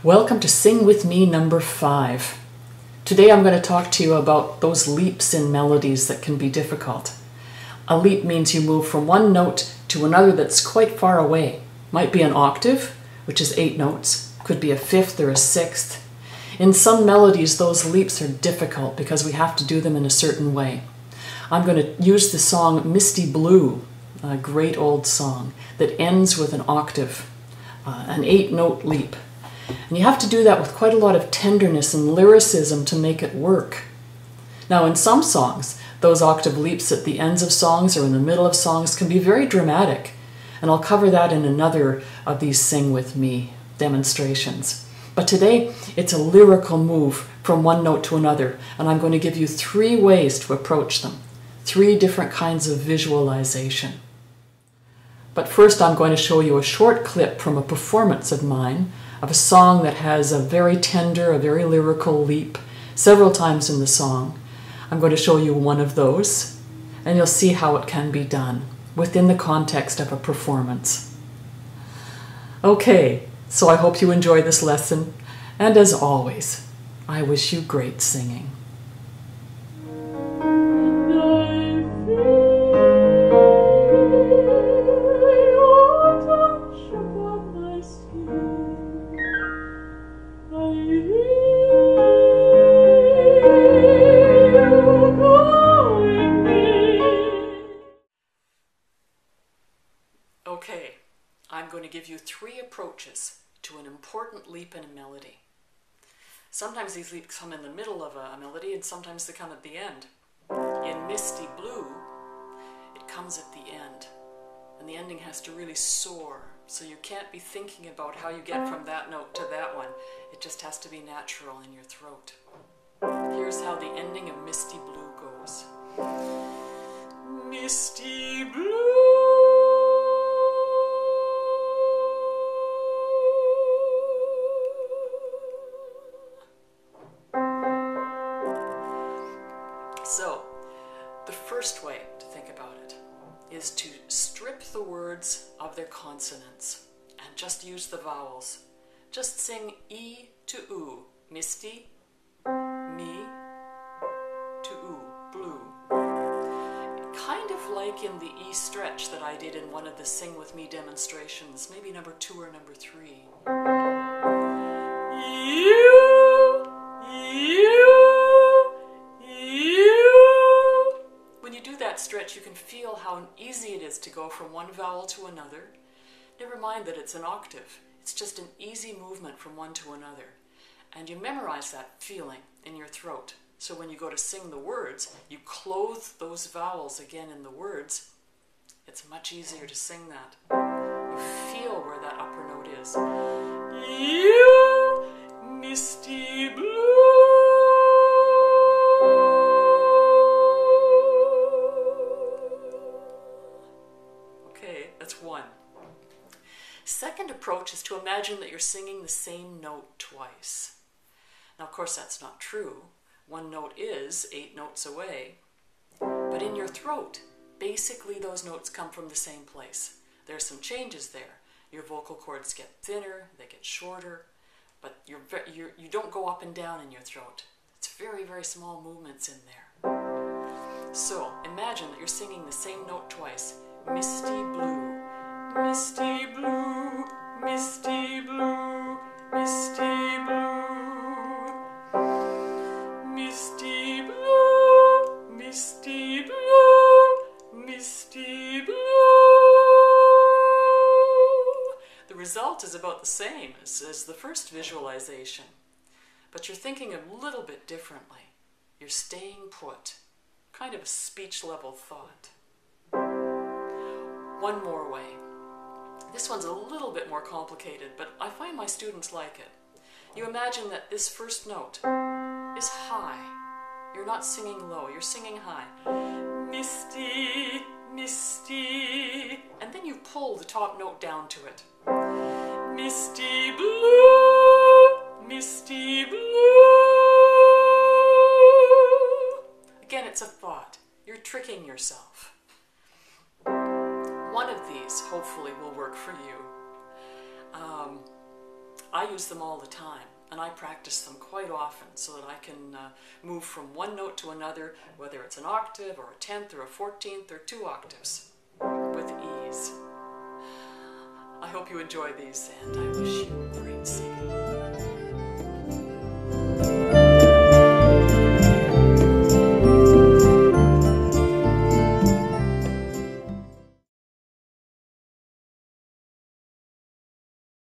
Welcome to Sing With Me number 5. Today I'm going to talk to you about those leaps in melodies that can be difficult. A leap means you move from one note to another that's quite far away. Might be an octave, which is 8 notes. Could be a fifth or a sixth. In some melodies, those leaps are difficult because we have to do them in a certain way. I'm going to use the song Misty Blue, a great old song that ends with an octave, an 8-note leap. And you have to do that with quite a lot of tenderness and lyricism to make it work. Now, in some songs, those octave leaps at the ends of songs or in the middle of songs can be very dramatic. And I'll cover that in another of these Sing With Me demonstrations. But today, it's a lyrical move from one note to another, and I'm going to give you 3 ways to approach them. 3 different kinds of visualization. But first, I'm going to show you a short clip from a performance of mine of a song that has a very tender, a very lyrical leap several times in the song. I'm going to show you one of those, and you'll see how it can be done within the context of a performance. Okay, so I hope you enjoy this lesson, and as always, I wish you great singing. Okay, I'm going to give you 3 approaches to an important leap in a melody. Sometimes these leaps come in the middle of a melody and sometimes they come at the end. In Misty Blue, it comes at the end, and the ending has to really soar, so you can't be thinking about how you get from that note to that one. It just has to be natural in your throat. Here's how the ending of Misty Blue goes. Misty Blue. So, the first way to think about it is to strip the words of their consonants and just use the vowels. Just sing E to oo, misty, me to oo, blue. Kind of like in the E stretch that I did in one of the Sing With Me demonstrations, maybe number 2 or number 3. Stretch, you can feel how easy it is to go from one vowel to another. Never mind that it's an octave. It's just an easy movement from one to another. And you memorize that feeling in your throat. So when you go to sing the words, you clothe those vowels again in the words. It's much easier to sing that. You feel where that upper note is. You, misty blue. That's one. Second approach is to imagine that you're singing the same note twice. Now, of course, that's not true. One note is 8 notes away. But in your throat, basically those notes come from the same place. There are some changes there. Your vocal cords get thinner, they get shorter, but you don't go up and down in your throat. It's very, very small movements in there. So, imagine that you're singing the same note twice. Misty blue, misty blue, misty blue, misty blue, misty blue, misty blue, misty blue. The result is about the same as the first visualization, but you're thinking a little bit differently. You're staying put, kind of a speech level thought. One more way. This one's a little bit more complicated, but I find my students like it. You imagine that this first note is high. You're not singing low, you're singing high. Misty, misty, and then you pull the top note down to it. Misty blue, misty blue. Again, it's a thought. You're tricking yourself. One of these hopefully will work for you. I use them all the time, and I practice them quite often so that I can move from one note to another, whether it's an octave or a 10th or a 14th or 2 octaves, with ease. I hope you enjoy these, and I wish you great singing.